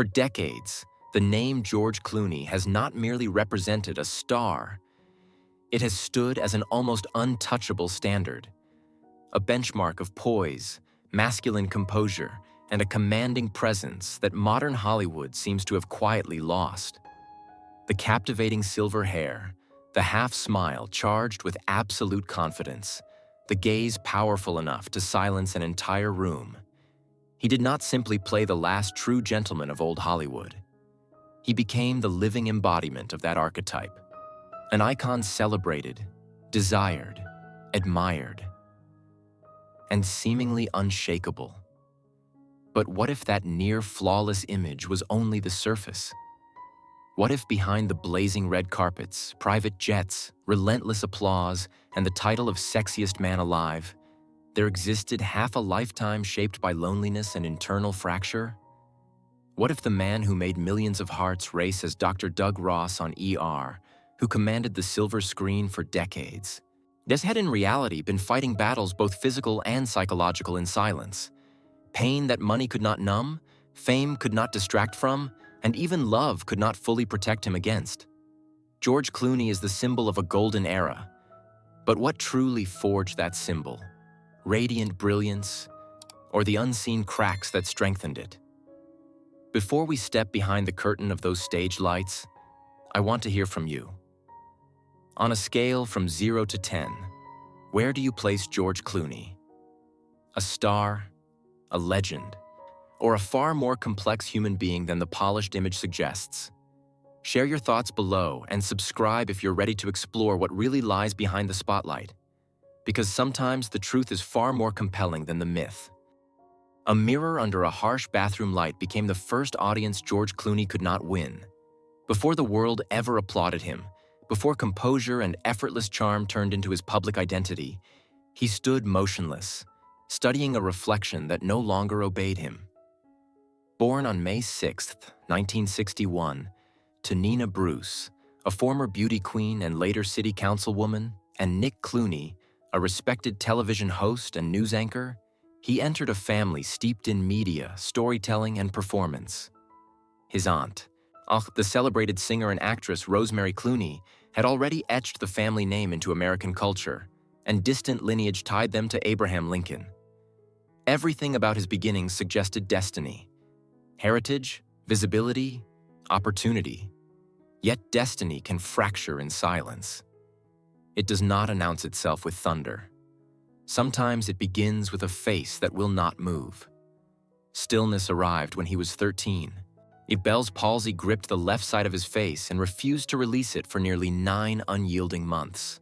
For decades, the name George Clooney has not merely represented a star, it has stood as an almost untouchable standard, a benchmark of poise, masculine composure, and a commanding presence that modern Hollywood seems to have quietly lost. The captivating silver hair, the half-smile charged with absolute confidence, the gaze powerful enough to silence an entire room. He did not simply play the last true gentleman of old Hollywood. He became the living embodiment of that archetype, an icon celebrated, desired, admired, and seemingly unshakable. But what if that near-flawless image was only the surface? What if behind the blazing red carpets, private jets, relentless applause, and the title of Sexiest Man Alive, there existed half a lifetime shaped by loneliness and internal fracture? What if the man who made millions of hearts race as Dr. Doug Ross on ER, who commanded the silver screen for decades, had in reality been fighting battles both physical and psychological in silence? Pain that money could not numb, fame could not distract from, and even love could not fully protect him against. George Clooney is the symbol of a golden era. But what truly forged that symbol? Radiant brilliance, or the unseen cracks that strengthened it? Before we step behind the curtain of those stage lights, I want to hear from you. On a scale from 0 to 10, where do you place George Clooney? A star, a legend, or a far more complex human being than the polished image suggests? Share your thoughts below and subscribe if you're ready to explore what really lies behind the spotlight, because sometimes the truth is far more compelling than the myth. A mirror under a harsh bathroom light became the first audience George Clooney could not win. Before the world ever applauded him, before composure and effortless charm turned into his public identity, he stood motionless, studying a reflection that no longer obeyed him. Born on May 6, 1961, to Nina Bruce, a former beauty queen and later city councilwoman, and Nick Clooney, a respected television host and news anchor, he entered a family steeped in media, storytelling, and performance. His aunt, the celebrated singer and actress Rosemary Clooney, had already etched the family name into American culture, and distant lineage tied them to Abraham Lincoln. Everything about his beginnings suggested destiny. Heritage, visibility, opportunity. Yet destiny can fracture in silence. It does not announce itself with thunder. Sometimes it begins with a face that will not move. Stillness arrived when he was 13. Bell's palsy gripped the left side of his face and refused to release it for nearly 9 unyielding months.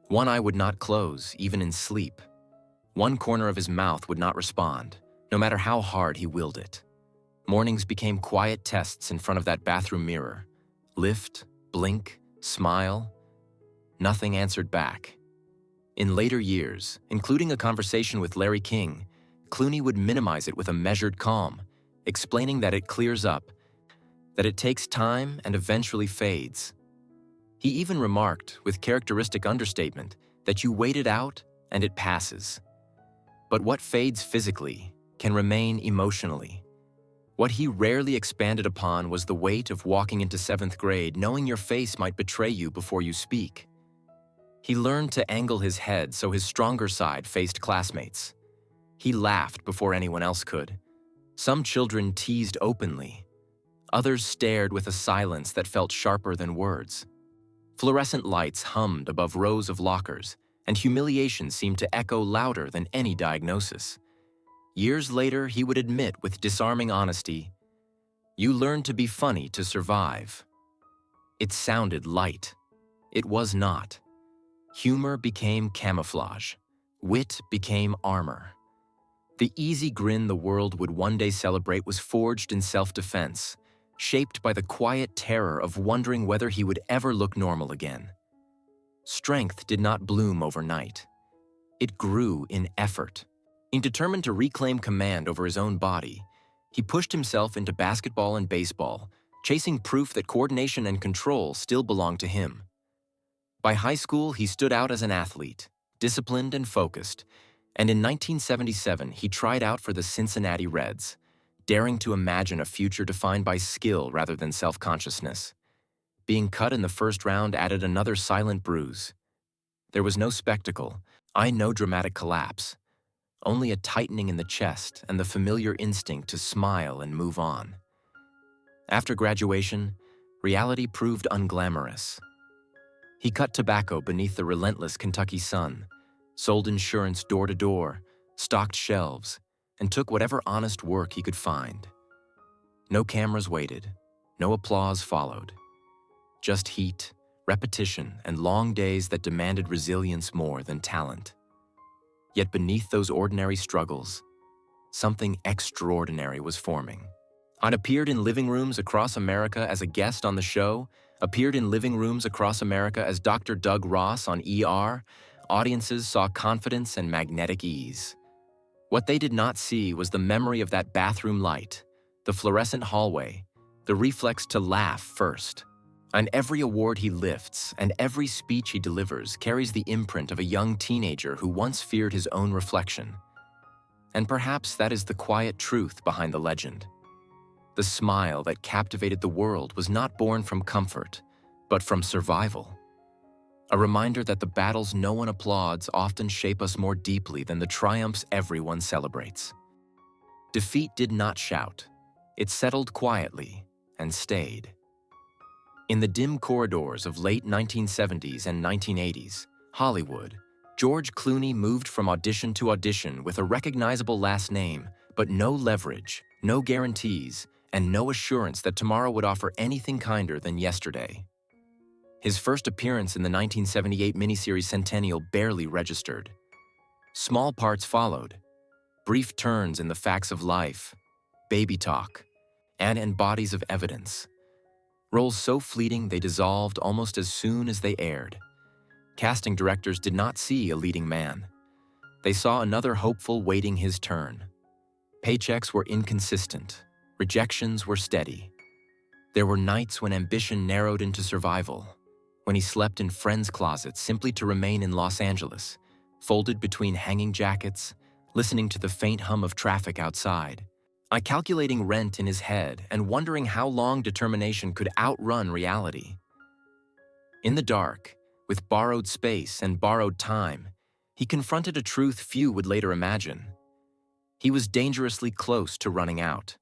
One eye would not close, even in sleep. One corner of his mouth would not respond, no matter how hard he willed it. Mornings became quiet tests in front of that bathroom mirror. Lift, blink, smile. Nothing answered back. In later years, including a conversation with Larry King, Clooney would minimize it with a measured calm, explaining that it clears up, that it takes time and eventually fades. He even remarked, with characteristic understatement, that you wait it out and it passes. But what fades physically can remain emotionally. What he rarely expanded upon was the weight of walking into 7th grade knowing your face might betray you before you speak. He learned to angle his head so his stronger side faced classmates. He laughed before anyone else could. Some children teased openly. Others stared with a silence that felt sharper than words. Fluorescent lights hummed above rows of lockers, and humiliation seemed to echo louder than any diagnosis. Years later, he would admit with disarming honesty, "You learned to be funny to survive." It sounded light. It was not. Humor became camouflage. Wit became armor. The easy grin the world would one day celebrate was forged in self-defense, shaped by the quiet terror of wondering whether he would ever look normal again. Strength did not bloom overnight. It grew in effort. Determined to reclaim command over his own body, he pushed himself into basketball and baseball, chasing proof that coordination and control still belonged to him. By high school, he stood out as an athlete, disciplined and focused, and in 1977, he tried out for the Cincinnati Reds, daring to imagine a future defined by skill rather than self-consciousness. Being cut in the first round added another silent bruise. There was no spectacle, no dramatic collapse, only a tightening in the chest and the familiar instinct to smile and move on. After graduation, reality proved unglamorous. He cut tobacco beneath the relentless Kentucky sun, sold insurance door to door, stocked shelves, and took whatever honest work he could find. No cameras waited, no applause followed. Just heat, repetition, and long days that demanded resilience more than talent. Yet beneath those ordinary struggles, something extraordinary was forming. I appeared in living rooms across America as a guest on the show, appeared in living rooms across America as Dr. Doug Ross on ER. Audiences saw confidence and magnetic ease. What they did not see was the memory of that bathroom light, the fluorescent hallway, the reflex to laugh first. And every award he lifts and every speech he delivers carries the imprint of a young teenager who once feared his own reflection. And perhaps that is the quiet truth behind the legend. The smile that captivated the world was not born from comfort, but from survival. A reminder that the battles no one applauds often shape us more deeply than the triumphs everyone celebrates. Defeat did not shout. It settled quietly and stayed. In the dim corridors of late 1970s and 1980s, Hollywood, George Clooney moved from audition to audition with a recognizable last name, but no leverage, no guarantees, and no assurance that tomorrow would offer anything kinder than yesterday. His first appearance in the 1978 miniseries Centennial barely registered. Small parts followed, brief turns in The Facts of Life, Baby Talk, and Embodied of Evidence. Roles so fleeting they dissolved almost as soon as they aired. Casting directors did not see a leading man. They saw another hopeful waiting his turn. Paychecks were inconsistent. Rejections were steady. There were nights when ambition narrowed into survival, when he slept in friends' closets simply to remain in Los Angeles, folded between hanging jackets, listening to the faint hum of traffic outside. Calculating rent in his head and wondering how long determination could outrun reality. In the dark, with borrowed space and borrowed time, he confronted a truth few would later imagine. He was dangerously close to running out.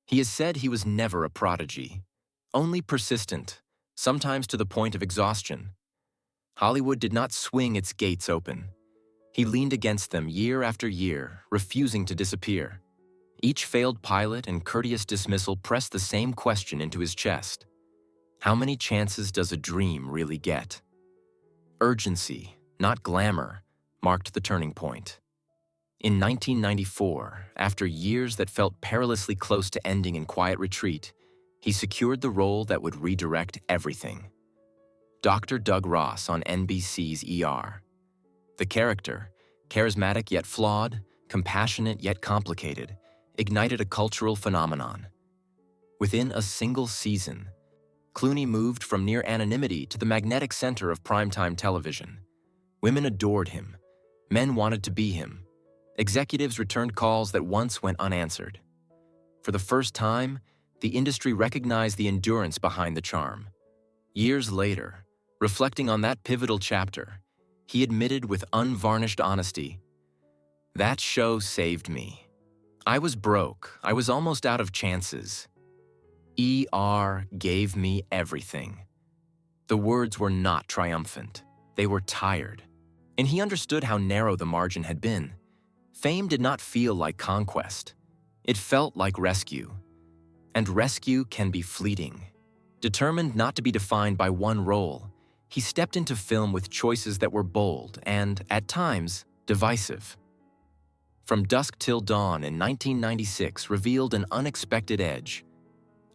He has said he was never a prodigy, only persistent, sometimes to the point of exhaustion. Hollywood did not swing its gates open. He leaned against them year after year, refusing to disappear. Each failed pilot and courteous dismissal pressed the same question into his chest. How many chances does a dream really get? Urgency, not glamour, marked the turning point. In 1994, after years that felt perilously close to ending in quiet retreat, he secured the role that would redirect everything. Dr. Doug Ross on NBC's ER. The character, charismatic yet flawed, compassionate yet complicated, ignited a cultural phenomenon. Within a single season, Clooney moved from near anonymity to the magnetic center of primetime television. Women adored him. Men wanted to be him. Executives returned calls that once went unanswered. For the first time, the industry recognized the endurance behind the charm. Years later, reflecting on that pivotal chapter, he admitted with unvarnished honesty, "That show saved me. I was broke. I was almost out of chances. ER gave me everything." The words were not triumphant. They were tired. And he understood how narrow the margin had been. Fame did not feel like conquest. It felt like rescue. And rescue can be fleeting. Determined not to be defined by one role, he stepped into film with choices that were bold and, at times, divisive. From Dusk Till Dawn in 1996 revealed an unexpected edge.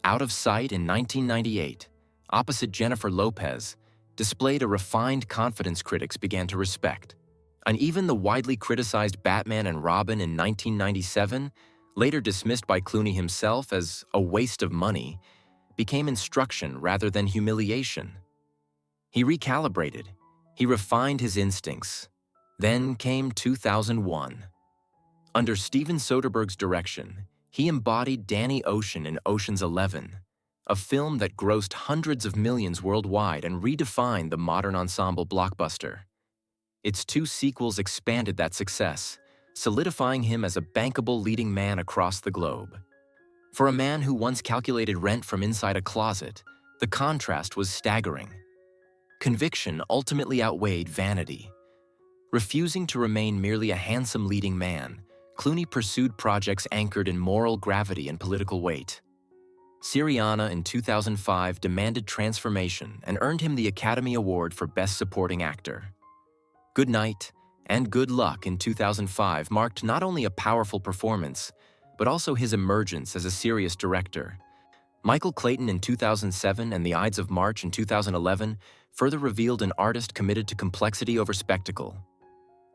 Out of Sight in 1998, opposite Jennifer Lopez, displayed a refined confidence critics began to respect. And even the widely criticized Batman and Robin in 1997, later dismissed by Clooney himself as a waste of money, became instruction rather than humiliation. He recalibrated. He refined his instincts. Then came 2001. Under Steven Soderbergh's direction, He embodied Danny Ocean in Ocean's 11, a film that grossed hundreds of millions worldwide and redefined the modern ensemble blockbuster. Its two sequels expanded that success, solidifying him as a bankable leading man across the globe. For a man who once calculated rent from inside a closet, the contrast was staggering. Conviction ultimately outweighed vanity. Refusing to remain merely a handsome leading man, Clooney pursued projects anchored in moral gravity and political weight. Syriana in 2005 demanded transformation and earned him the Academy Award for Best Supporting Actor. Good Night and Good Luck in 2005 marked not only a powerful performance, but also his emergence as a serious director. Michael Clayton in 2007 and The Ides of March in 2011 further revealed an artist committed to complexity over spectacle.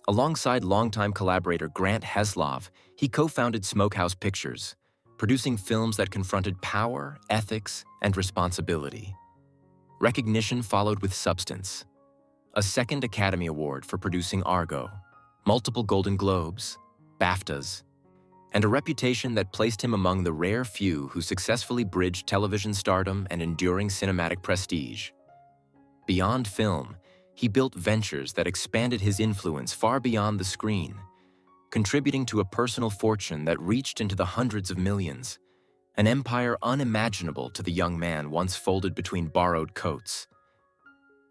Alongside longtime collaborator Grant Heslov, he co-founded Smokehouse Pictures, producing films that confronted power, ethics, and responsibility. Recognition followed with substance. A second Academy Award for producing Argo, multiple Golden Globes, BAFTAs, and a reputation that placed him among the rare few who successfully bridged television stardom and enduring cinematic prestige. Beyond film, he built ventures that expanded his influence far beyond the screen, contributing to a personal fortune that reached into the hundreds of millions, an empire unimaginable to the young man once folded between borrowed coats.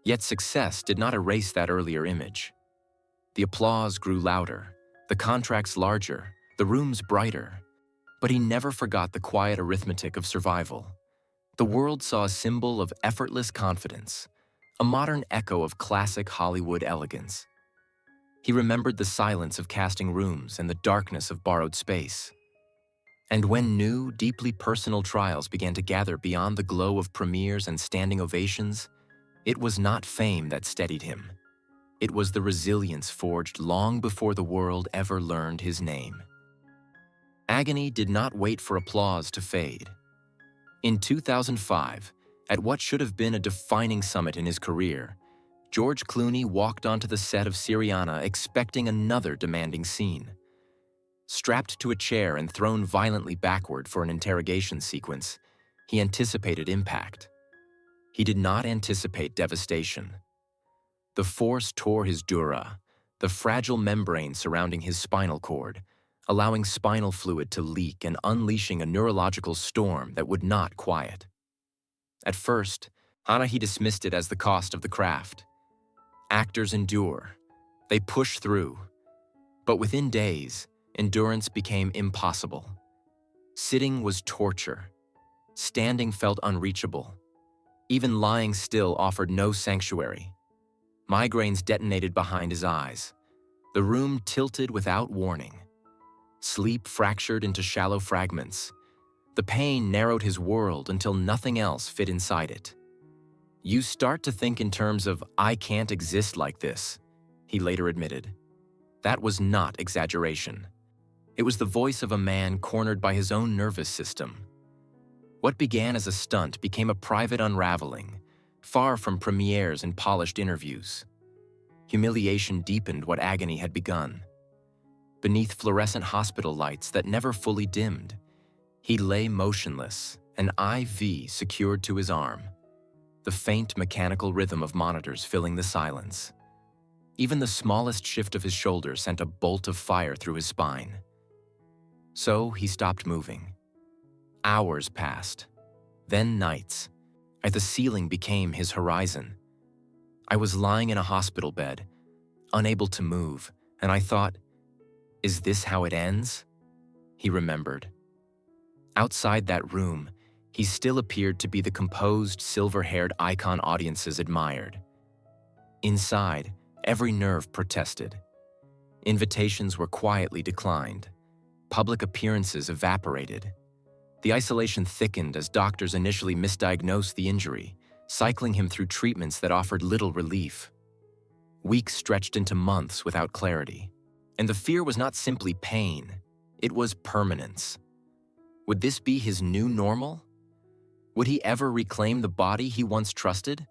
Yet success did not erase that earlier image. The applause grew louder, the contracts larger, the rooms brighter, but he never forgot the quiet arithmetic of survival. The world saw a symbol of effortless confidence, a modern echo of classic Hollywood elegance. He remembered the silence of casting rooms and the darkness of borrowed space. And when new, deeply personal trials began to gather beyond the glow of premieres and standing ovations, it was not fame that steadied him. It was the resilience forged long before the world ever learned his name. Agony did not wait for applause to fade. In 2005, at what should have been a defining summit in his career, George Clooney walked onto the set of Syriana expecting another demanding scene. Strapped to a chair and thrown violently backward for an interrogation sequence, he anticipated impact. He did not anticipate devastation. The force tore his dura, the fragile membrane surrounding his spinal cord, allowing spinal fluid to leak and unleashing a neurological storm that would not quiet. At first, he dismissed it as the cost of the craft. Actors endure. They push through. But within days, endurance became impossible. Sitting was torture. Standing felt unreachable. Even lying still offered no sanctuary. Migraines detonated behind his eyes. The room tilted without warning. Sleep fractured into shallow fragments. The pain narrowed his world until nothing else fit inside it. "You start to think in terms of, 'I can't exist like this,'" he later admitted. That was not exaggeration. It was the voice of a man cornered by his own nervous system. What began as a stunt became a private unraveling, far from premieres and polished interviews. Humiliation deepened what agony had begun. Beneath fluorescent hospital lights that never fully dimmed, he lay motionless, an IV secured to his arm, the faint mechanical rhythm of monitors filling the silence. Even the smallest shift of his shoulder sent a bolt of fire through his spine. So he stopped moving. Hours passed, then nights, as the ceiling became his horizon. I was lying in a hospital bed, unable to move, and I thought, "Is this how it ends?" He remembered. Outside that room, he still appeared to be the composed, silver-haired icon audiences admired. Inside, every nerve protested. Invitations were quietly declined. Public appearances evaporated. The isolation thickened as doctors initially misdiagnosed the injury, cycling him through treatments that offered little relief. Weeks stretched into months without clarity. And the fear was not simply pain, it was permanence. Would this be his new normal? Would he ever reclaim the body he once trusted?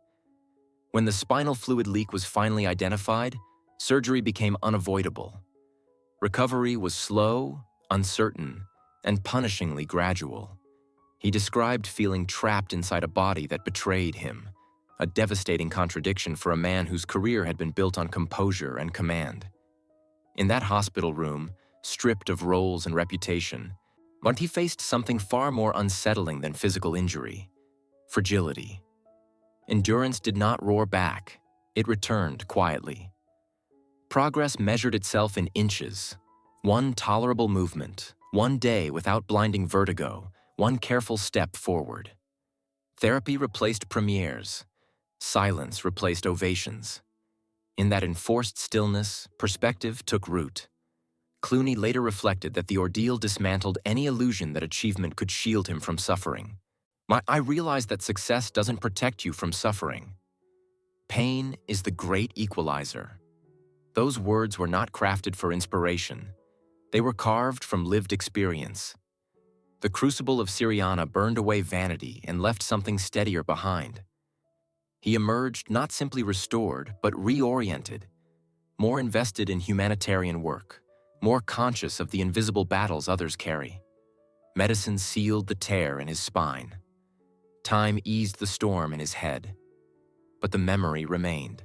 When the spinal fluid leak was finally identified, surgery became unavoidable. Recovery was slow, uncertain, and punishingly gradual. He described feeling trapped inside a body that betrayed him, a devastating contradiction for a man whose career had been built on composure and command. In that hospital room, stripped of roles and reputation, Monty faced something far more unsettling than physical injury: fragility. Endurance did not roar back, it returned quietly. Progress measured itself in inches. One tolerable movement, one day without blinding vertigo, one careful step forward. Therapy replaced premieres. Silence replaced ovations. In that enforced stillness, perspective took root. Clooney later reflected that the ordeal dismantled any illusion that achievement could shield him from suffering. I realized that success doesn't protect you from suffering. Pain is the great equalizer. Those words were not crafted for inspiration. They were carved from lived experience. The crucible of Syriana burned away vanity and left something steadier behind. He emerged not simply restored, but reoriented, more invested in humanitarian work, more conscious of the invisible battles others carry. Medicine sealed the tear in his spine. Time eased the storm in his head. But the memory remained.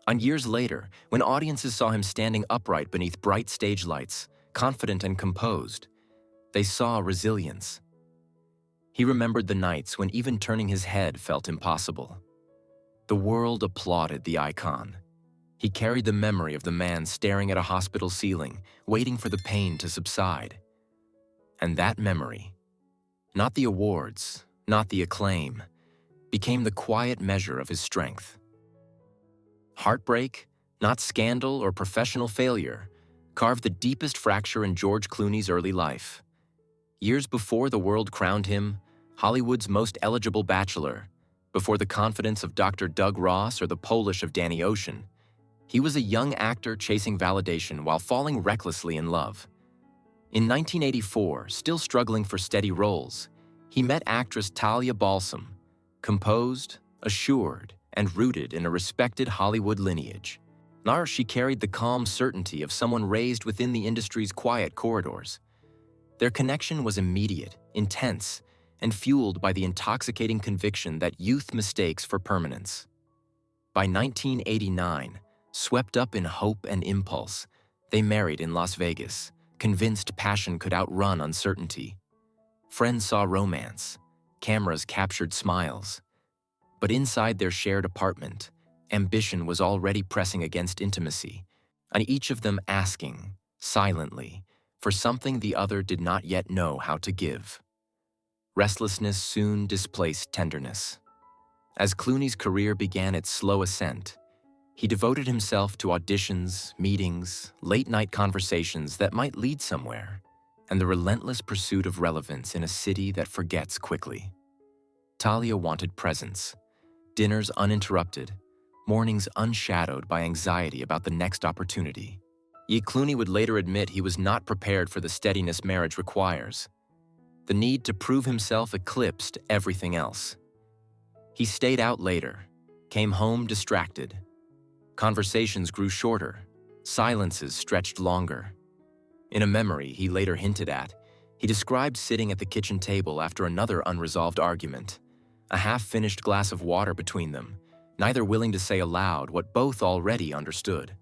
And years later, when audiences saw him standing upright beneath bright stage lights, confident and composed, they saw resilience. He remembered the nights when even turning his head felt impossible. The world applauded the icon. He carried the memory of the man staring at a hospital ceiling, waiting for the pain to subside. And that memory, not the awards, not the acclaim, became the quiet measure of his strength. Heartbreak, not scandal or professional failure, carved the deepest fracture in George Clooney's early life. Years before the world crowned him Hollywood's most eligible bachelor, before the confidence of Dr. Doug Ross or the Polish of Danny Ocean, he was a young actor chasing validation while falling recklessly in love. In 1984, still struggling for steady roles, he met actress Talia Balsam, composed, assured, and rooted in a respected Hollywood lineage. Now she carried the calm certainty of someone raised within the industry's quiet corridors. Their connection was immediate, intense, and fueled by the intoxicating conviction that youth mistakes for permanence. By 1989, swept up in hope and impulse, they married in Las Vegas, convinced passion could outrun uncertainty. Friends saw romance, cameras captured smiles. But inside their shared apartment, ambition was already pressing against intimacy, and each of them asking, silently, for something the other did not yet know how to give. Restlessness soon displaced tenderness. As Clooney's career began its slow ascent, he devoted himself to auditions, meetings, late-night conversations that might lead somewhere, and the relentless pursuit of relevance in a city that forgets quickly. Talia wanted presence, dinners uninterrupted, mornings unshadowed by anxiety about the next opportunity. Yet Clooney would later admit he was not prepared for the steadiness marriage requires. The need to prove himself eclipsed everything else. He stayed out later, came home distracted. Conversations grew shorter, silences stretched longer. In a memory he later hinted at, he described sitting at the kitchen table after another unresolved argument, a half-finished glass of water between them, neither willing to say aloud what both already understood.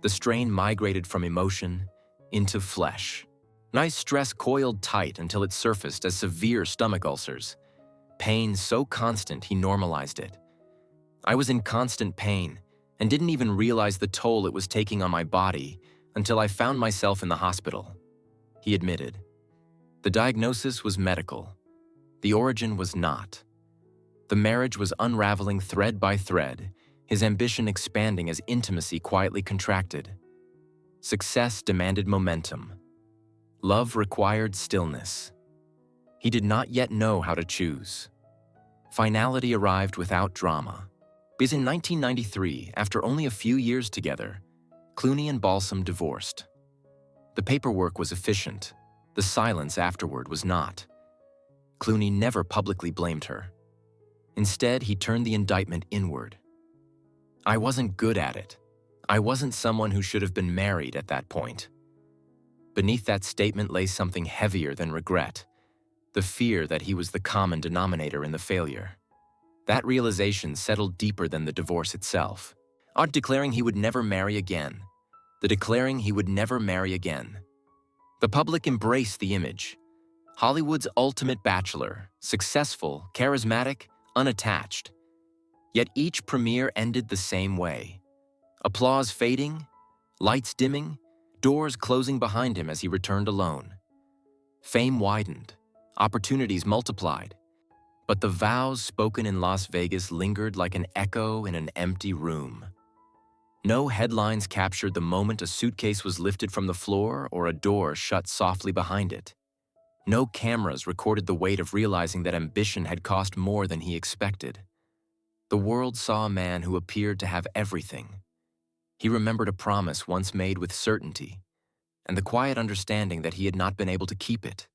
The strain migrated from emotion into flesh. Nice stress coiled tight until it surfaced as severe stomach ulcers. Pain so constant he normalized it. I was in constant pain and didn't even realize the toll it was taking on my body until I found myself in the hospital, he admitted. The diagnosis was medical. The origin was not. The marriage was unraveling thread by thread, his ambition expanding as intimacy quietly contracted. Success demanded momentum. Love required stillness. He did not yet know how to choose. Finality arrived without drama. Because in 1993, after only a few years together, Clooney and Balsam divorced. The paperwork was efficient. The silence afterward was not. Clooney never publicly blamed her. Instead, he turned the indictment inward. I wasn't good at it. I wasn't someone who should have been married at that point. Beneath that statement lay something heavier than regret, the fear that he was the common denominator in the failure. That realization settled deeper than the divorce itself. Odd declaring he would never marry again. The declaring he would never marry again. The public embraced the image. Hollywood's ultimate bachelor, successful, charismatic, unattached. Yet each premiere ended the same way. Applause fading, lights dimming, doors closing behind him as he returned alone. Fame widened, opportunities multiplied, but the vows spoken in Las Vegas lingered like an echo in an empty room. No headlines captured the moment a suitcase was lifted from the floor or a door shut softly behind it. No cameras recorded the weight of realizing that ambition had cost more than he expected. The world saw a man who appeared to have everything. He remembered a promise once made with certainty, and the quiet understanding that he had not been able to keep it.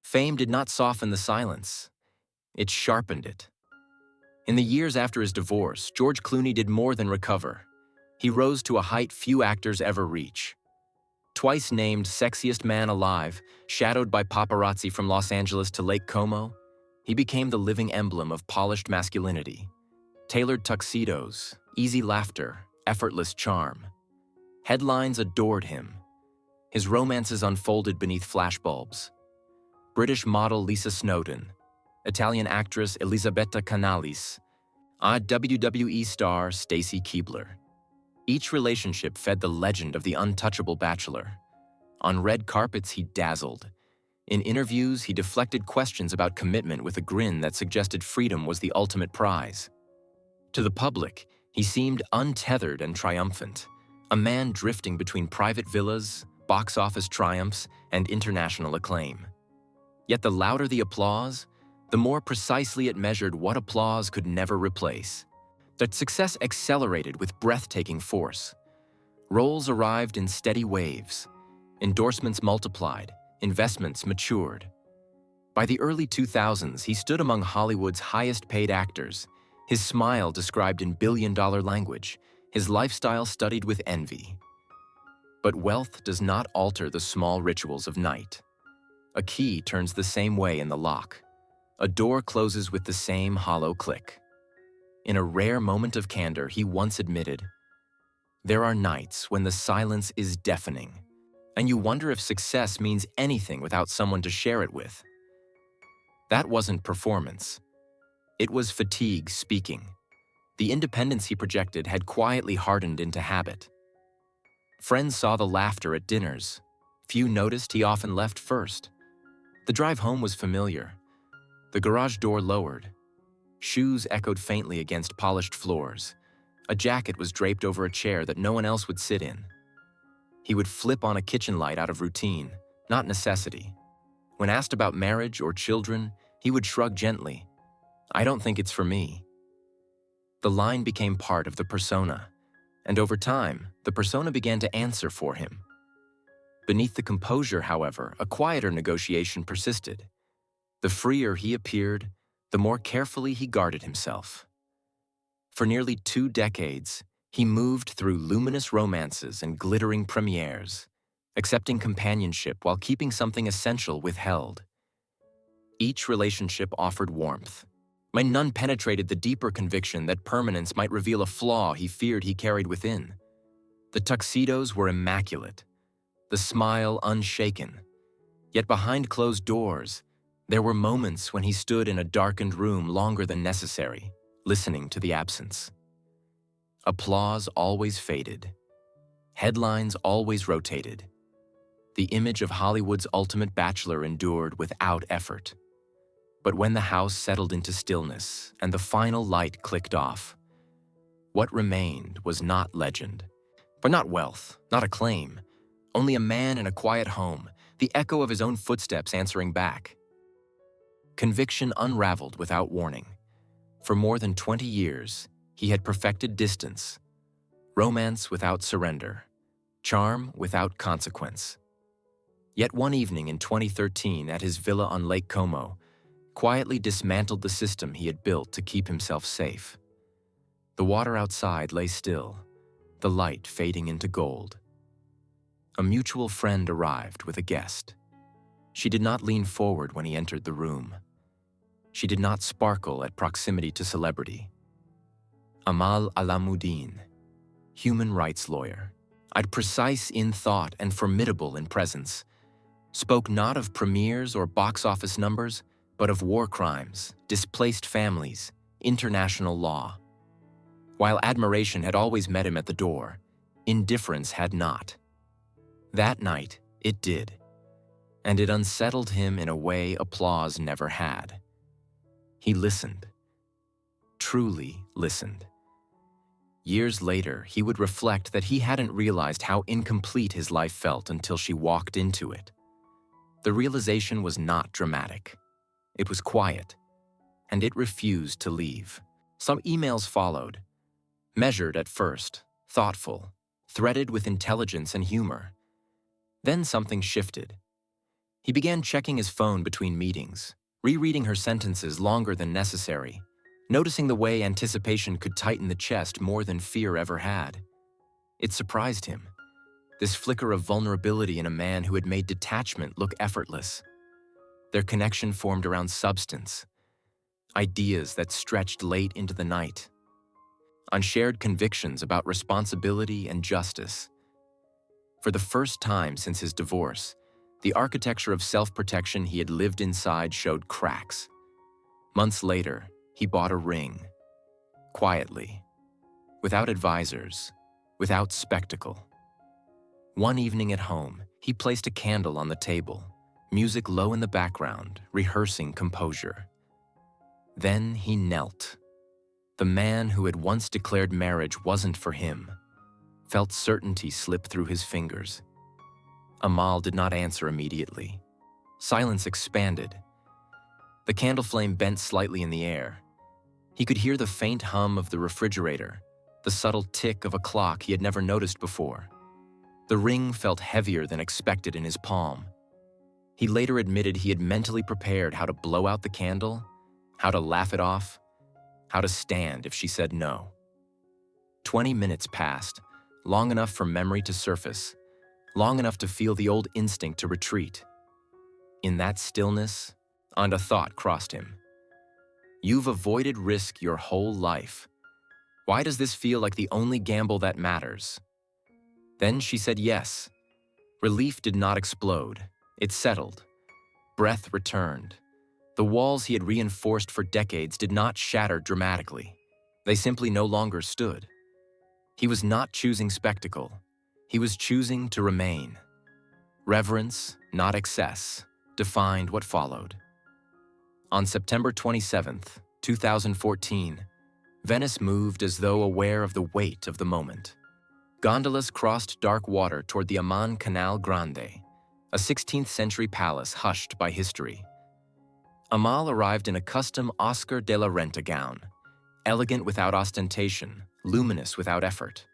Fame did not soften the silence. It sharpened it. In the years after his divorce, George Clooney did more than recover. He rose to a height few actors ever reach. Twice named Sexiest Man Alive, shadowed by paparazzi from Los Angeles to Lake Como, he became the living emblem of polished masculinity. Tailored tuxedos, easy laughter, effortless charm. Headlines adored him. His romances unfolded beneath flashbulbs. British model Lisa Snowdon, Italian actress Elisabetta Canalis, and WWE star Stacy Keibler. Each relationship fed the legend of the untouchable bachelor. On red carpets, he dazzled. In interviews, he deflected questions about commitment with a grin that suggested freedom was the ultimate prize. To the public, he seemed untethered and triumphant, a man drifting between private villas, box office triumphs, and international acclaim. Yet the louder the applause, the more precisely it measured what applause could never replace. That success accelerated with breathtaking force. Roles arrived in steady waves. Endorsements multiplied. Investments matured. By the early 2000s, he stood among Hollywood's highest-paid actors, his smile described in billion-dollar language, his lifestyle studied with envy. But wealth does not alter the small rituals of night. A key turns the same way in the lock. A door closes with the same hollow click. In a rare moment of candor, he once admitted, "There are nights when the silence is deafening, and you wonder if success means anything without someone to share it with." That wasn't performance. It was fatigue speaking. The independence he projected had quietly hardened into habit. Friends saw the laughter at dinners. Few noticed he often left first. The drive home was familiar. The garage door lowered. Shoes echoed faintly against polished floors. A jacket was draped over a chair that no one else would sit in. He would flip on a kitchen light out of routine, not necessity. When asked about marriage or children, he would shrug gently. "I don't think it's for me." The line became part of the persona, and over time, the persona began to answer for him. Beneath the composure, however, a quieter negotiation persisted. The freer he appeared, the more carefully he guarded himself. For nearly 2 decades, he moved through luminous romances and glittering premieres, accepting companionship while keeping something essential withheld. Each relationship offered warmth, but none penetrated the deeper conviction that permanence might reveal a flaw he feared he carried within. The tuxedos were immaculate, the smile unshaken. Yet behind closed doors, there were moments when he stood in a darkened room longer than necessary, listening to the absence. Applause always faded. Headlines always rotated. The image of Hollywood's ultimate bachelor endured without effort. But when the house settled into stillness and the final light clicked off, what remained was not legend, but not wealth, not acclaim, only a man in a quiet home, the echo of his own footsteps answering back. Conviction unraveled without warning. For more than 20 years, he had perfected distance, romance without surrender, charm without consequence. Yet one evening in 2013 at his villa on Lake Como, quietly dismantled the system he had built to keep himself safe. The water outside lay still, the light fading into gold. A mutual friend arrived with a guest. She did not lean forward when he entered the room. She did not sparkle at proximity to celebrity. Amal Alamuddin, human rights lawyer, precise in thought and formidable in presence, spoke not of premieres or box office numbers, but of war crimes, displaced families, international law. While admiration had always met him at the door, indifference had not. That night, it did, and it unsettled him in a way applause never had. He listened, truly listened. Years later, he would reflect that he hadn't realized how incomplete his life felt until she walked into it. The realization was not dramatic. It was quiet, and it refused to leave. Some emails followed, measured at first, thoughtful, threaded with intelligence and humor. Then something shifted. He began checking his phone between meetings, rereading her sentences longer than necessary, noticing the way anticipation could tighten the chest more than fear ever had. It surprised him, this flicker of vulnerability in a man who had made detachment look effortless. Their connection formed around substance, ideas that stretched late into the night, on shared convictions about responsibility and justice. For the first time since his divorce, the architecture of self-protection he had lived inside showed cracks. Months later, he bought a ring, quietly, without advisors, without spectacle. One evening at home, he placed a candle on the table, music low in the background, rehearsing composure. Then he knelt. The man who had once declared marriage wasn't for him, felt certainty slip through his fingers. Amal did not answer immediately. Silence expanded. The candle flame bent slightly in the air. He could hear the faint hum of the refrigerator, the subtle tick of a clock he had never noticed before. The ring felt heavier than expected in his palm. He later admitted he had mentally prepared how to blow out the candle, how to laugh it off, how to stand if she said no. 20 minutes passed, long enough for memory to surface, long enough to feel the old instinct to retreat. In that stillness, a thought crossed him. You've avoided risk your whole life. Why does this feel like the only gamble that matters? Then she said yes. Relief did not explode. It settled. Breath returned. The walls he had reinforced for decades did not shatter dramatically. They simply no longer stood. He was not choosing spectacle. He was choosing to remain. Reverence, not excess, defined what followed. On September 27, 2014, Venice moved as though aware of the weight of the moment. Gondolas crossed dark water toward the Aman Canal Grande, a 16th-century palace hushed by history. Amal arrived in a custom Oscar de la Renta gown, elegant without ostentation, luminous without effort.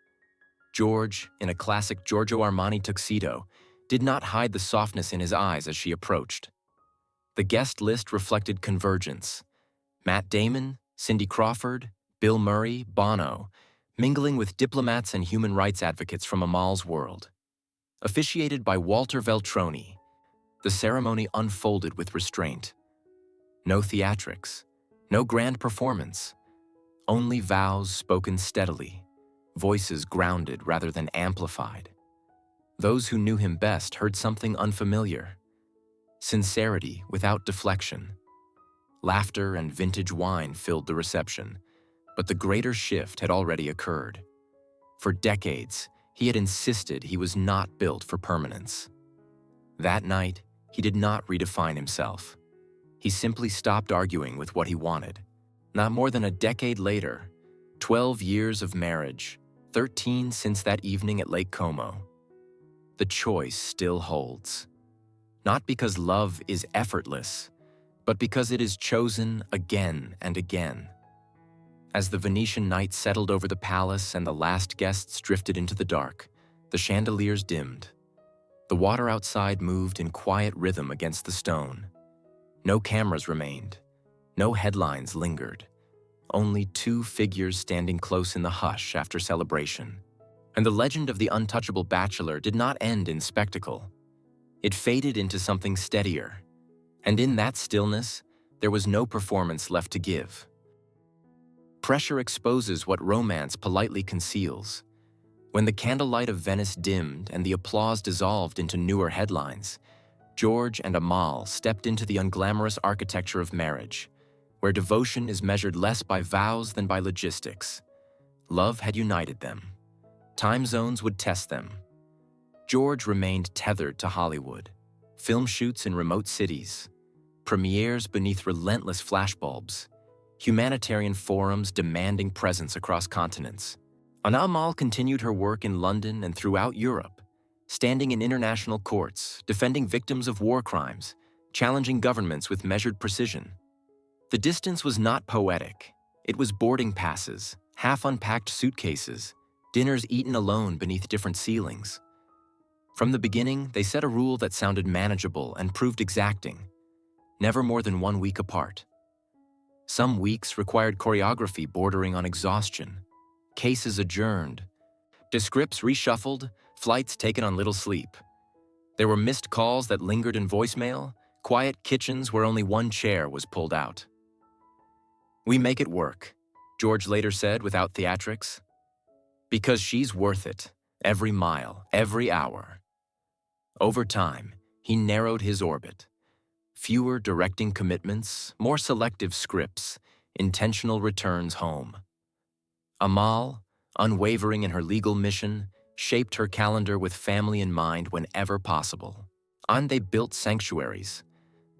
George, in a classic Giorgio Armani tuxedo, did not hide the softness in his eyes as she approached. The guest list reflected convergence. Matt Damon, Cindy Crawford, Bill Murray, Bono, mingling with diplomats and human rights advocates from Amal's world. Officiated by Walter Veltroni, the ceremony unfolded with restraint. No theatrics, no grand performance, only vows spoken steadily, voices grounded rather than amplified. Those who knew him best heard something unfamiliar. Sincerity without deflection. Laughter and vintage wine filled the reception, but the greater shift had already occurred. For decades, he had insisted he was not built for permanence. That night, he did not redefine himself. He simply stopped arguing with what he wanted. Not more than a decade later, 12 years of marriage, 13 since that evening at Lake Como, the choice still holds. Not because love is effortless, but because it is chosen again and again. As the Venetian night settled over the palace and the last guests drifted into the dark, the chandeliers dimmed. The water outside moved in quiet rhythm against the stone. No cameras remained. No headlines lingered. Only two figures standing close in the hush after celebration. And the legend of the untouchable bachelor did not end in spectacle. It faded into something steadier. And in that stillness, there was no performance left to give. Pressure exposes what romance politely conceals. When the candlelight of Venice dimmed and the applause dissolved into newer headlines, George and Amal stepped into the unglamorous architecture of marriage, where devotion is measured less by vows than by logistics. Love had united them. Time zones would test them. George remained tethered to Hollywood, film shoots in remote cities, premieres beneath relentless flashbulbs, humanitarian forums demanding presence across continents. Amal continued her work in London and throughout Europe, standing in international courts, defending victims of war crimes, challenging governments with measured precision. The distance was not poetic. It was boarding passes, half-unpacked suitcases, dinners eaten alone beneath different ceilings. From the beginning, they set a rule that sounded manageable and proved exacting: never more than 1 week apart. Some weeks required choreography bordering on exhaustion, cases adjourned, scripts reshuffled, flights taken on little sleep. There were missed calls that lingered in voicemail, quiet kitchens where only one chair was pulled out. "We make it work," George later said without theatrics. "Because she's worth it, every mile, every hour." Over time, he narrowed his orbit. Fewer directing commitments, more selective scripts, intentional returns home. Amal, unwavering in her legal mission, shaped her calendar with family in mind whenever possible. And they built sanctuaries: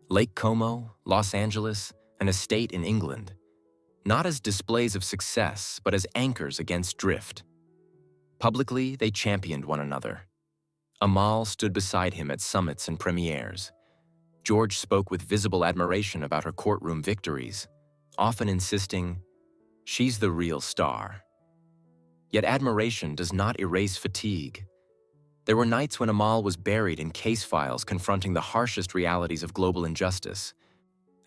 Lake Como, Los Angeles, an estate in England, not as displays of success, but as anchors against drift. Publicly, they championed one another. Amal stood beside him at summits and premieres. George spoke with visible admiration about her courtroom victories, often insisting, "She's the real star." Yet admiration does not erase fatigue. There were nights when Amal was buried in case files confronting the harshest realities of global injustice,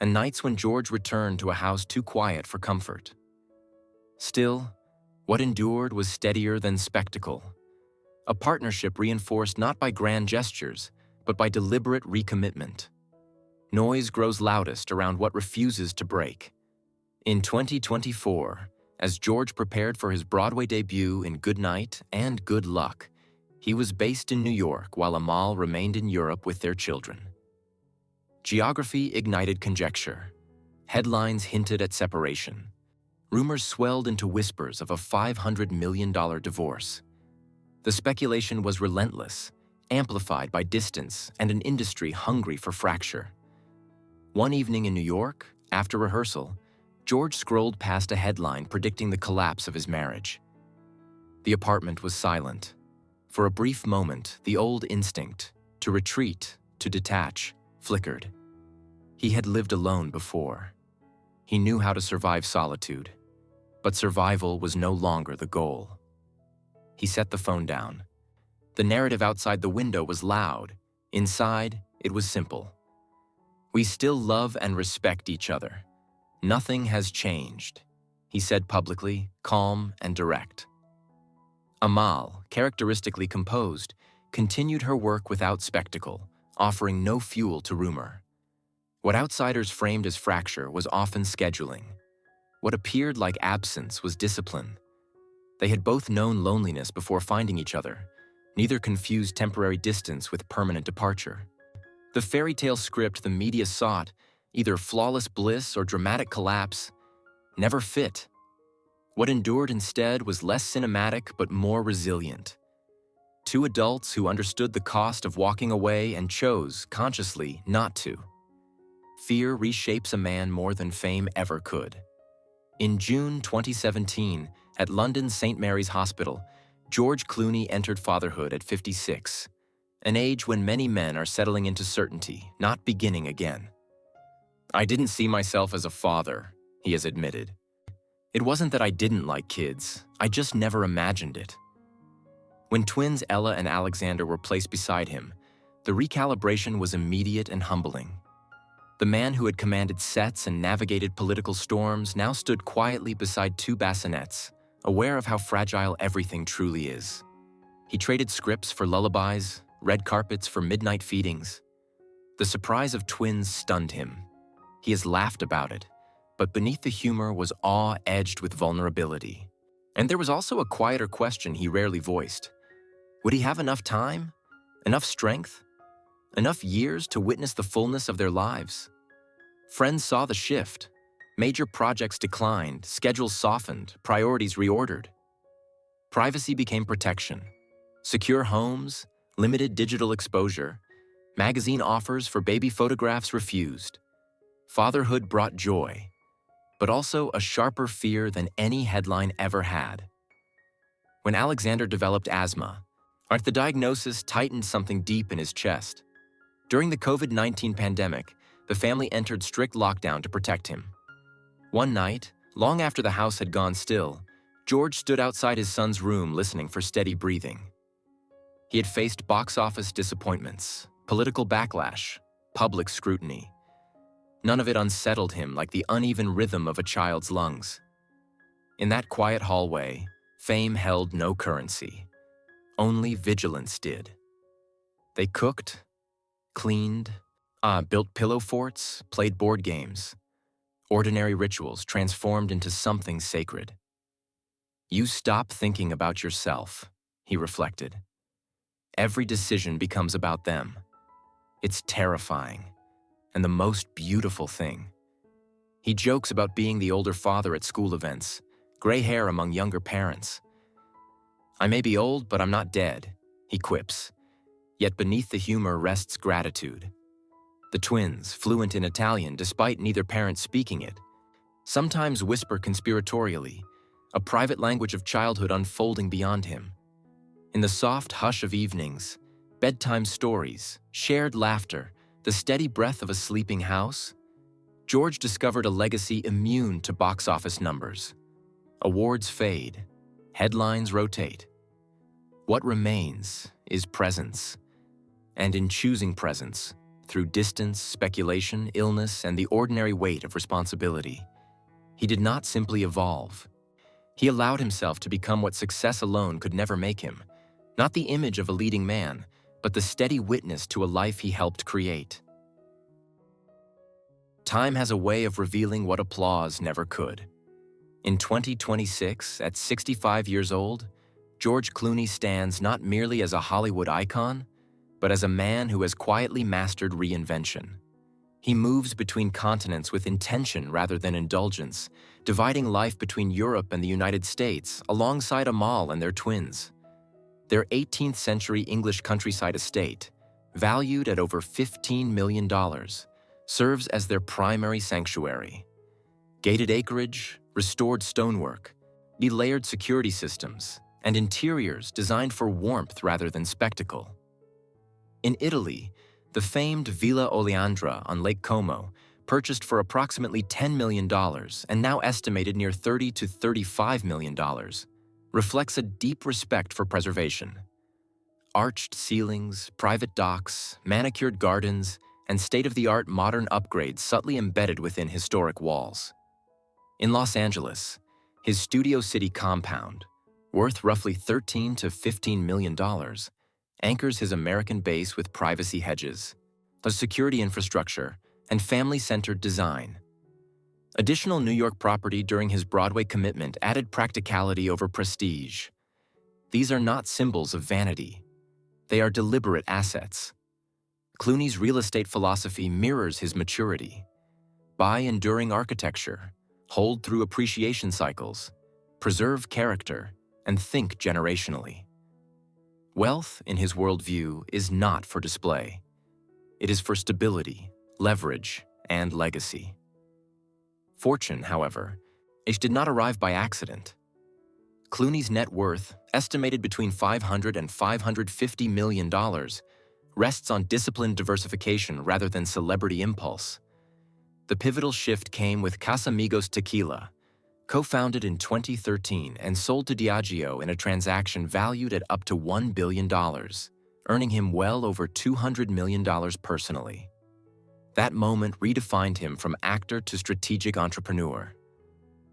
and nights when George returned to a house too quiet for comfort. Still, what endured was steadier than spectacle. A partnership reinforced not by grand gestures, but by deliberate recommitment. Noise grows loudest around what refuses to break. In 2024, as George prepared for his Broadway debut in Good Night and Good Luck, he was based in New York while Amal remained in Europe with their children. Geography ignited conjecture. Headlines hinted at separation. Rumors swelled into whispers of a $500 million divorce. The speculation was relentless, amplified by distance and an industry hungry for fracture. One evening in New York, after rehearsal, George scrolled past a headline predicting the collapse of his marriage. The apartment was silent. For a brief moment, the old instinct, to retreat, to detach, flickered. He had lived alone before. He knew how to survive solitude, but survival was no longer the goal. He set the phone down. The narrative outside the window was loud. Inside, it was simple. "We still love and respect each other. Nothing has changed," he said publicly, calm and direct. Amal, characteristically composed, continued her work without spectacle, offering no fuel to rumor. What outsiders framed as fracture was often scheduling. What appeared like absence was discipline. They had both known loneliness before finding each other. Neither confused temporary distance with permanent departure. The fairy tale script the media sought, either flawless bliss or dramatic collapse, never fit. What endured instead was less cinematic but more resilient. Two adults who understood the cost of walking away and chose, consciously, not to. Fear reshapes a man more than fame ever could. In June 2017, at London's St. Mary's Hospital, George Clooney entered fatherhood at 56, an age when many men are settling into certainty, not beginning again. "I didn't see myself as a father," he has admitted. "It wasn't that I didn't like kids, I just never imagined it." When twins Ella and Alexander were placed beside him, the recalibration was immediate and humbling. The man who had commanded sets and navigated political storms now stood quietly beside two bassinets, aware of how fragile everything truly is. He traded scripts for lullabies, red carpets for midnight feedings. The surprise of twins stunned him. He has laughed about it, but beneath the humor was awe edged with vulnerability. And there was also a quieter question he rarely voiced. Would he have enough time? Enough strength? Enough years to witness the fullness of their lives? Friends saw the shift. Major projects declined, schedules softened, priorities reordered. Privacy became protection. Secure homes, limited digital exposure, magazine offers for baby photographs refused. Fatherhood brought joy, but also a sharper fear than any headline ever had. When Alexander developed asthma, the diagnosis tightened something deep in his chest. During the COVID-19 pandemic, the family entered strict lockdown to protect him. One night, long after the house had gone still, George stood outside his son's room listening for steady breathing. He had faced box office disappointments, political backlash, public scrutiny. None of it unsettled him like the uneven rhythm of a child's lungs. In that quiet hallway, fame held no currency. Only vigilance did. They cooked, cleaned, built pillow forts, played board games. Ordinary rituals transformed into something sacred. You stop thinking about yourself, he reflected. Every decision becomes about them. It's terrifying, and the most beautiful thing. He jokes about being the older father at school events, gray hair among younger parents. I may be old, but I'm not dead, he quips. Yet beneath the humor rests gratitude. The twins, fluent in Italian despite neither parent speaking it, sometimes whisper conspiratorially, a private language of childhood unfolding beyond him. In the soft hush of evenings, bedtime stories, shared laughter, the steady breath of a sleeping house, George discovered a legacy immune to box office numbers. Awards fade, headlines rotate. What remains is presence. And in choosing presence, through distance, speculation, illness, and the ordinary weight of responsibility, he did not simply evolve. He allowed himself to become what success alone could never make him, not the image of a leading man, but the steady witness to a life he helped create. Time has a way of revealing what applause never could. In 2026, at 65 years old, George Clooney stands not merely as a Hollywood icon, but as a man who has quietly mastered reinvention. He moves between continents with intention rather than indulgence, dividing life between Europe and the United States alongside Amal and their twins. Their 18th century English countryside estate, valued at over $15 million, serves as their primary sanctuary. Gated acreage, restored stonework, delayered security systems, and interiors designed for warmth rather than spectacle. In Italy, the famed Villa Oleandra on Lake Como, purchased for approximately $10 million and now estimated near $30 to $35 million, reflects a deep respect for preservation. Arched ceilings, private docks, manicured gardens, and state-of-the-art modern upgrades subtly embedded within historic walls. In Los Angeles, his Studio City compound, worth roughly $13 to $15 million, anchors his American base with privacy hedges, a security infrastructure, and family-centered design. Additional New York property during his Broadway commitment added practicality over prestige. These are not symbols of vanity. They are deliberate assets. Clooney's real estate philosophy mirrors his maturity. Buy enduring architecture, hold through appreciation cycles, preserve character, and think generationally. Wealth, in his worldview, is not for display. It is for stability, leverage, and legacy. Fortune, however, did not arrive by accident. Clooney's net worth, estimated between $500 and $550 million, rests on disciplined diversification rather than celebrity impulse. The pivotal shift came with Casamigos Tequila, co-founded in 2013 and sold to Diageo in a transaction valued at up to $1 billion, earning him well over $200 million personally. That moment redefined him from actor to strategic entrepreneur.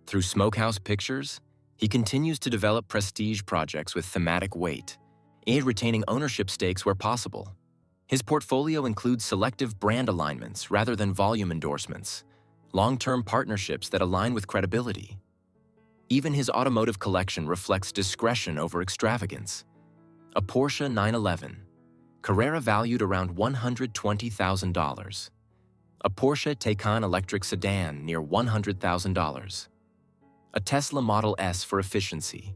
Through Smokehouse Pictures, he continues to develop prestige projects with thematic weight, and retaining ownership stakes where possible. His portfolio includes selective brand alignments rather than volume endorsements, long-term partnerships that align with credibility. Even his automotive collection reflects discretion over extravagance. A Porsche 911, Carrera valued around $120,000. A Porsche Taycan electric sedan near $100,000. A Tesla Model S for efficiency.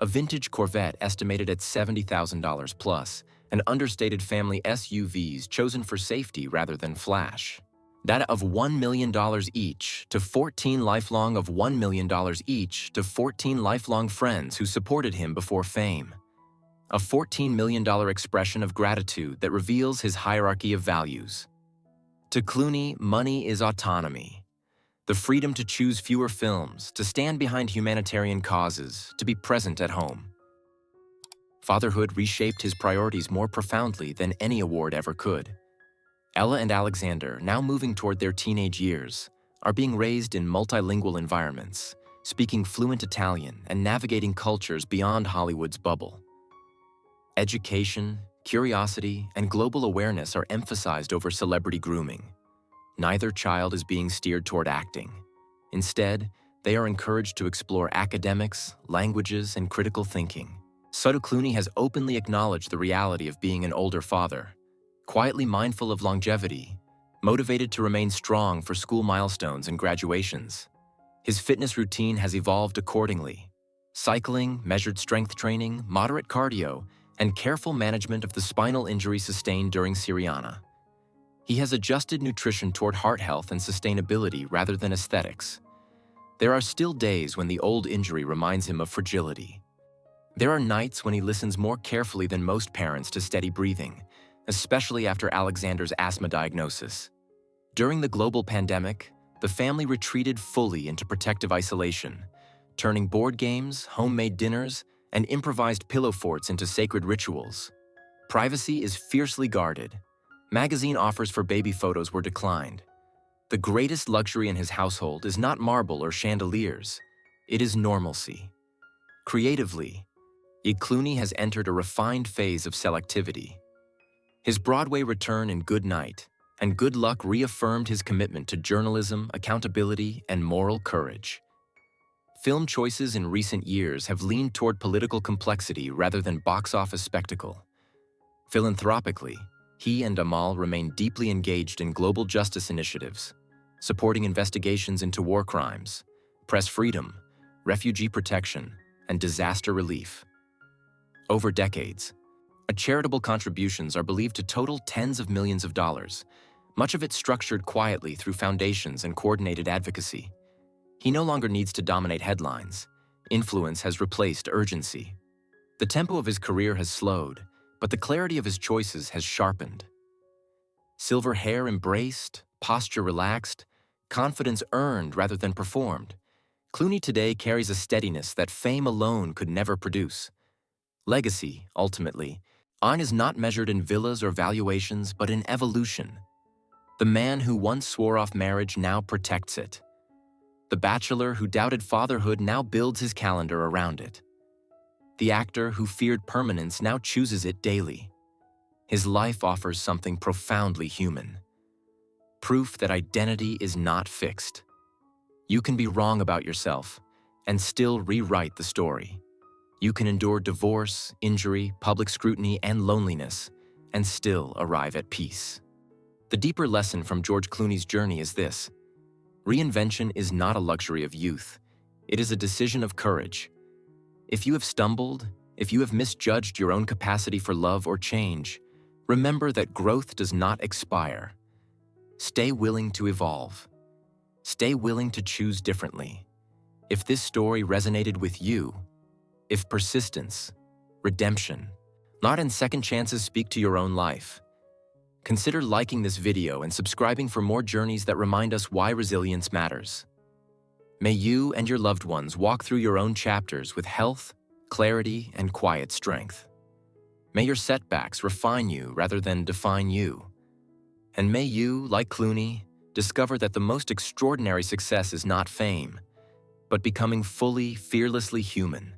A vintage Corvette estimated at $70,000 plus, and understated family SUVs chosen for safety rather than flash. That of $1 million each to 14 lifelong of $1 million each to 14 lifelong friends who supported him before fame. A $14 million expression of gratitude that reveals his hierarchy of values. To Clooney, money is autonomy. The freedom to choose fewer films, to stand behind humanitarian causes, to be present at home. Fatherhood reshaped his priorities more profoundly than any award ever could. Ella and Alexander, now moving toward their teenage years, are being raised in multilingual environments, speaking fluent Italian and navigating cultures beyond Hollywood's bubble. Education, curiosity, and global awareness are emphasized over celebrity grooming. Neither child is being steered toward acting. Instead, they are encouraged to explore academics, languages, and critical thinking. Clooney has openly acknowledged the reality of being an older father, quietly mindful of longevity, motivated to remain strong for school milestones and graduations. His fitness routine has evolved accordingly. Cycling, measured strength training, moderate cardio, and careful management of the spinal injury sustained during Syriana. He has adjusted nutrition toward heart health and sustainability rather than aesthetics. There are still days when the old injury reminds him of fragility. There are nights when he listens more carefully than most parents to steady breathing, especially after Alexander's asthma diagnosis. During the global pandemic, the family retreated fully into protective isolation, turning board games, homemade dinners, and improvised pillow forts into sacred rituals. Privacy is fiercely guarded. Magazine offers for baby photos were declined. The greatest luxury in his household is not marble or chandeliers. It is normalcy. Creatively, Clooney has entered a refined phase of selectivity. His Broadway return in Good Night and Good Luck reaffirmed his commitment to journalism, accountability, and moral courage. Film choices in recent years have leaned toward political complexity rather than box office spectacle. Philanthropically, he and Amal remain deeply engaged in global justice initiatives, supporting investigations into war crimes, press freedom, refugee protection, and disaster relief. Over decades, charitable contributions are believed to total tens of millions of dollars, much of it structured quietly through foundations and coordinated advocacy. He no longer needs to dominate headlines. Influence has replaced urgency. The tempo of his career has slowed, but the clarity of his choices has sharpened. Silver hair embraced, posture relaxed, confidence earned rather than performed. Clooney today carries a steadiness that fame alone could never produce. Legacy, ultimately, is not measured in villas or valuations, but in evolution. The man who once swore off marriage now protects it. The bachelor who doubted fatherhood now builds his calendar around it. The actor who feared permanence now chooses it daily. His life offers something profoundly human. Proof that identity is not fixed. You can be wrong about yourself and still rewrite the story. You can endure divorce, injury, public scrutiny, and loneliness, and still arrive at peace. The deeper lesson from George Clooney's journey is this: reinvention is not a luxury of youth. It is a decision of courage. If you have stumbled, if you have misjudged your own capacity for love or change, remember that growth does not expire. Stay willing to evolve. Stay willing to choose differently. If this story resonated with you, if persistence, redemption, not in second chances speak to your own life, consider liking this video and subscribing for more journeys that remind us why resilience matters. May you and your loved ones walk through your own chapters with health, clarity, and quiet strength. May your setbacks refine you rather than define you. And may you, like Clooney, discover that the most extraordinary success is not fame, but becoming fully, fearlessly human.